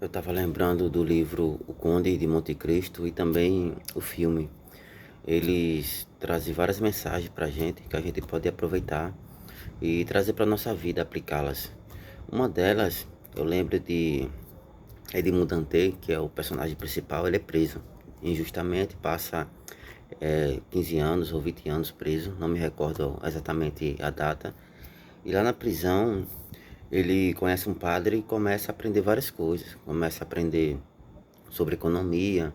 Eu estava lembrando do livro O Conde de Monte Cristo e também o filme. Eles trazem várias mensagens para a gente que a gente pode aproveitar e trazer para nossa vida, aplicá-las. Uma delas, eu lembro de Edmond Dantès, que é o personagem principal. Ele é preso injustamente, passa 15 anos ou 20 anos preso, não me recordo exatamente a data. E lá na prisão, ele conhece um padre e começa a aprender várias coisas. Começa a aprender sobre economia,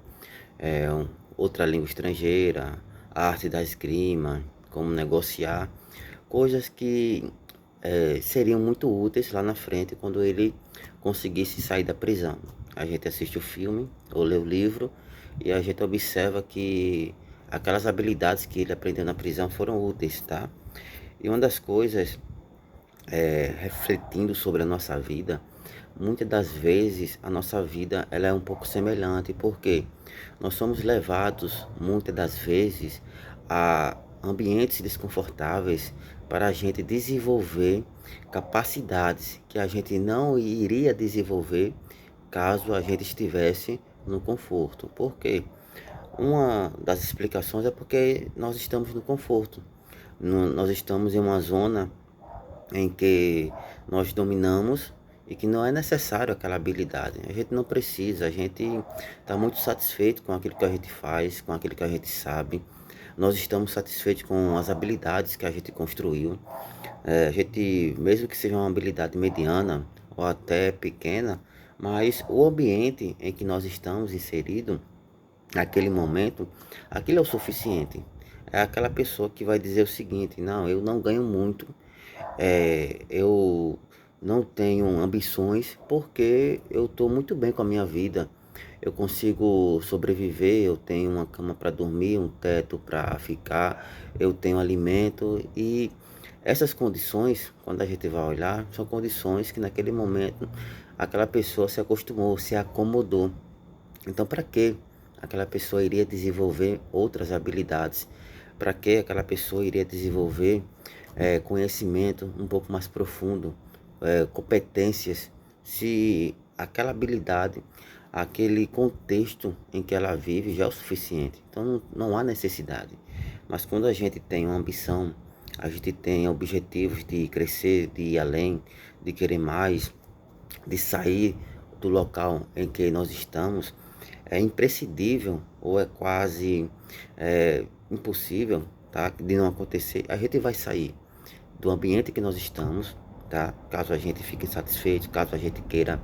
outra língua estrangeira, a arte da esgrima, como negociar, coisas que seriam muito úteis lá na frente quando ele conseguisse sair da prisão. A gente assiste o filme ou lê o livro e a gente observa que aquelas habilidades que ele aprendeu na prisão foram úteis, tá? E uma das coisas, refletindo sobre a nossa vida, muitas das vezes a nossa vida ela é um pouco semelhante, porque nós somos levados muitas das vezes a ambientes desconfortáveis para a gente desenvolver capacidades que a gente não iria desenvolver caso a gente estivesse no conforto. Por quê? Uma das explicações é porque nós estamos no conforto. Nós estamos em uma zona em que nós dominamos e que não é necessário aquela habilidade. A gente não precisa, a gente está muito satisfeito com aquilo que a gente faz, com aquilo que a gente sabe. Nós estamos satisfeitos com as habilidades que a gente construiu. A gente, mesmo que seja uma habilidade mediana ou até pequena, mas o ambiente em que nós estamos inseridos, naquele momento, aquilo é o suficiente. É aquela pessoa que vai dizer o seguinte: não, eu não ganho muito, eu não tenho ambições porque eu estou muito bem com a minha vida. Eu consigo sobreviver, eu tenho uma cama para dormir, um teto para ficar, eu tenho alimento e essas condições, quando a gente vai olhar, são condições que naquele momento aquela pessoa se acostumou, se acomodou. Então, para que aquela pessoa iria desenvolver outras habilidades? Para que aquela pessoa iria desenvolver conhecimento um pouco mais profundo, competências, se aquela habilidade, aquele contexto em que ela vive já é o suficiente? Então, não há necessidade. Mas quando a gente tem uma ambição, a gente tem objetivos de crescer, de ir além, de querer mais, de sair do local em que nós estamos, é imprescindível ou é quase impossível, tá, de não acontecer. A gente vai sair do ambiente que nós estamos, tá? Caso a gente fique insatisfeito, caso a gente queira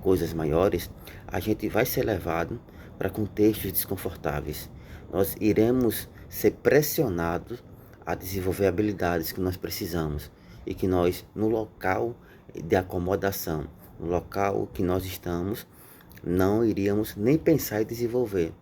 coisas maiores, a gente vai ser levado para contextos desconfortáveis. Nós iremos ser pressionados a desenvolver habilidades que nós precisamos e que nós, no local de acomodação, no local que nós estamos, não iríamos nem pensar em desenvolver.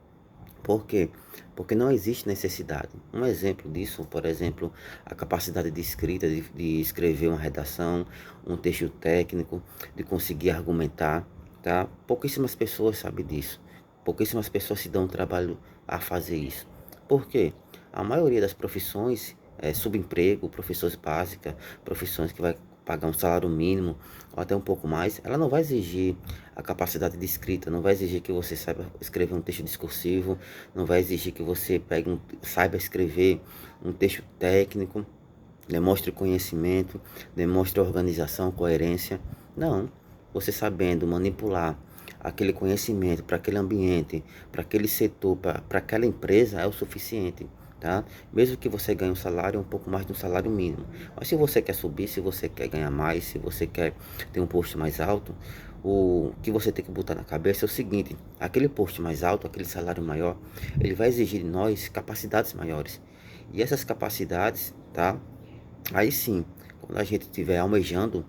Por quê? Porque não existe necessidade. Um exemplo disso, por exemplo, a capacidade de escrita, de escrever uma redação, um texto técnico, de conseguir argumentar, tá? Pouquíssimas pessoas sabem disso. Pouquíssimas pessoas se dão o trabalho a fazer isso. Por quê? A maioria das profissões, subemprego, profissões básicas, profissões que vai pagar um salário mínimo ou até um pouco mais, ela não vai exigir a capacidade de escrita, não vai exigir que você saiba escrever um texto discursivo, não vai exigir que você saiba escrever um texto técnico, demonstre conhecimento, demonstre organização, coerência. Não, você sabendo manipular aquele conhecimento para aquele ambiente, para aquele setor, para aquela empresa é o suficiente. Tá? Mesmo que você ganhe um salário um pouco mais do salário mínimo. Mas se você quer subir, se você quer ganhar mais, se você quer ter um posto mais alto, o que você tem que botar na cabeça é o seguinte: aquele posto mais alto, aquele salário maior, ele vai exigir de nós capacidades maiores. E essas capacidades, tá? Aí sim, quando a gente estiver almejando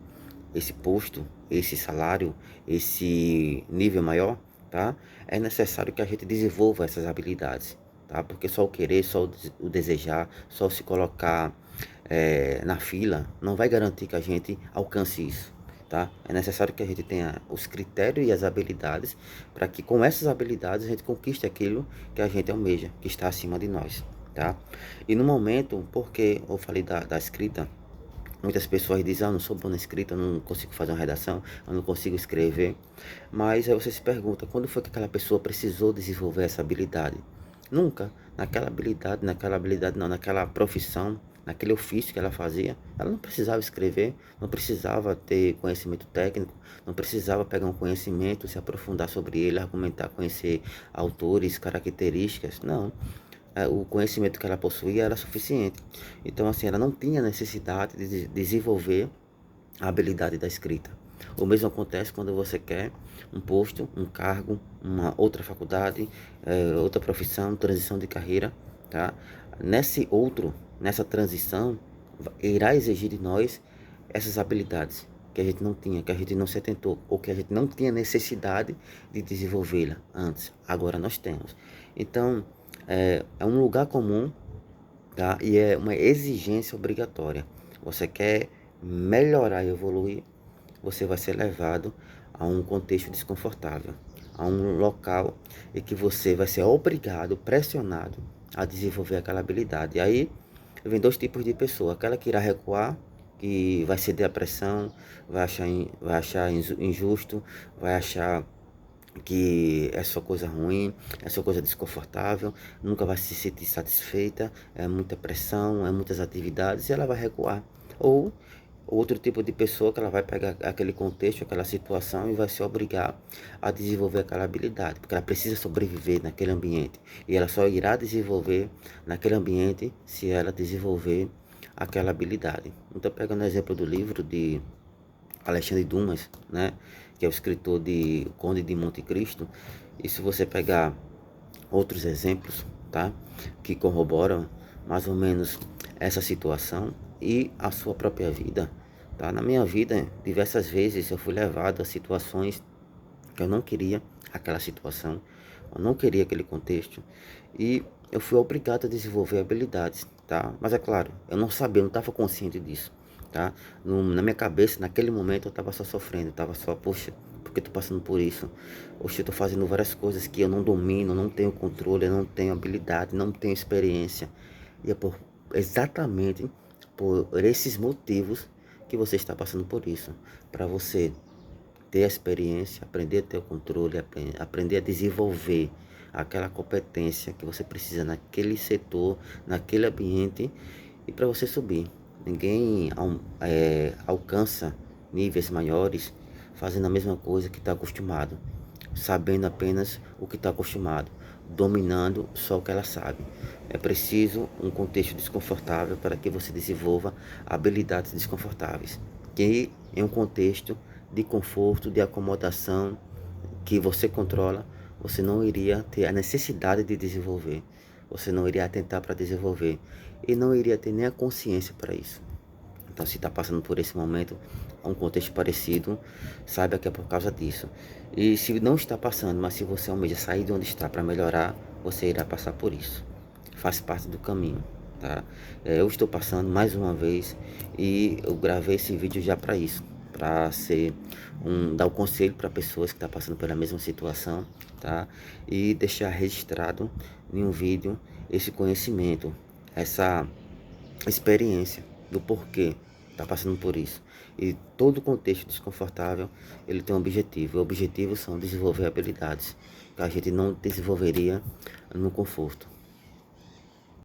esse posto, esse salário, esse nível maior, tá? É necessário que a gente desenvolva essas habilidades, tá? Porque só o querer, só o desejar, só se colocar na fila, não vai garantir que a gente alcance isso, tá? É necessário que a gente tenha os critérios e as habilidades para que com essas habilidades a gente conquiste aquilo que a gente almeja, que está acima de nós, tá? E no momento, porque eu falei da escrita, Muitas pessoas dizem, eu não sou bom na escrita, eu não consigo fazer uma redação, eu não consigo escrever. Mas aí você se pergunta, quando foi que aquela pessoa precisou desenvolver essa habilidade? Nunca. Naquela habilidade não, naquela profissão, naquele ofício que ela fazia, ela não precisava escrever, não precisava ter conhecimento técnico, não precisava pegar um conhecimento, se aprofundar sobre ele, argumentar, conhecer autores, características, não. O conhecimento que ela possuía era suficiente. Então, assim, ela não tinha necessidade de desenvolver a habilidade da escrita. O mesmo acontece quando você quer um posto, um cargo, uma outra faculdade, outra profissão, transição de carreira, tá? Nessa transição, irá exigir de nós essas habilidades que a gente não tinha, que a gente não se atentou, ou que a gente não tinha necessidade de desenvolvê-la antes. Agora nós temos. Então, é um lugar comum, tá? E é uma exigência obrigatória. Você quer melhorar e evoluir, você vai ser levado a um contexto desconfortável, a um local em que você vai ser obrigado, pressionado a desenvolver aquela habilidade. E aí vem dois tipos de pessoa: aquela que irá recuar, que vai ceder à pressão, vai achar injusto, vai achar que é só coisa ruim, é só coisa desconfortável, nunca vai se sentir satisfeita, é muita pressão, é muitas atividades, e ela vai recuar. Ou outro tipo de pessoa que ela vai pegar aquele contexto, aquela situação e vai se obrigar a desenvolver aquela habilidade, porque ela precisa sobreviver naquele ambiente, e ela só irá desenvolver naquele ambiente se ela desenvolver aquela habilidade. Então, pegando o exemplo do livro de Alexandre Dumas, né, que é o escritor de Conde de Monte Cristo, e se você pegar outros exemplos, tá, que corroboram mais ou menos essa situação e a sua própria vida, tá? Na minha vida, diversas vezes eu fui levado a situações que eu não queria aquela situação, eu não queria aquele contexto, e eu fui obrigado a desenvolver habilidades, tá? Mas é claro, eu não sabia, eu não estava consciente disso, tá? Na minha cabeça, naquele momento, eu estava só sofrendo, eu estava só, poxa, por que eu tô passando por isso? Poxa, eu tô fazendo várias coisas que eu não domino, não tenho controle, eu não tenho habilidade, não tenho experiência. E é exatamente por esses motivos que você está passando por isso, para você ter a experiência, aprender a ter o controle, aprender a desenvolver aquela competência que você precisa naquele setor, naquele ambiente, e para você subir. Ninguém alcança níveis maiores fazendo a mesma coisa que está acostumado, sabendo apenas o que está acostumado, dominando só o que ela sabe. É preciso um contexto desconfortável para que você desenvolva habilidades desconfortáveis, que em um contexto de conforto, de acomodação, que você controla, você não iria ter a necessidade de desenvolver, você não iria atentar para desenvolver, e não iria ter nem a consciência para isso. Então, se está passando por esse momento, um contexto parecido, saiba que é por causa disso. E se não está passando, mas se você almeja sair de onde está para melhorar, você irá passar por isso. Faz parte do caminho, tá? Eu estou passando mais uma vez, e eu gravei esse vídeo já para isso, para ser dar um conselho para pessoas que estão passando pela mesma situação, tá? E deixar registrado em um vídeo esse conhecimento, essa experiência do porquê está passando por isso. E todo contexto desconfortável, ele tem um objetivo. E o objetivo são desenvolver habilidades que a gente não desenvolveria no conforto.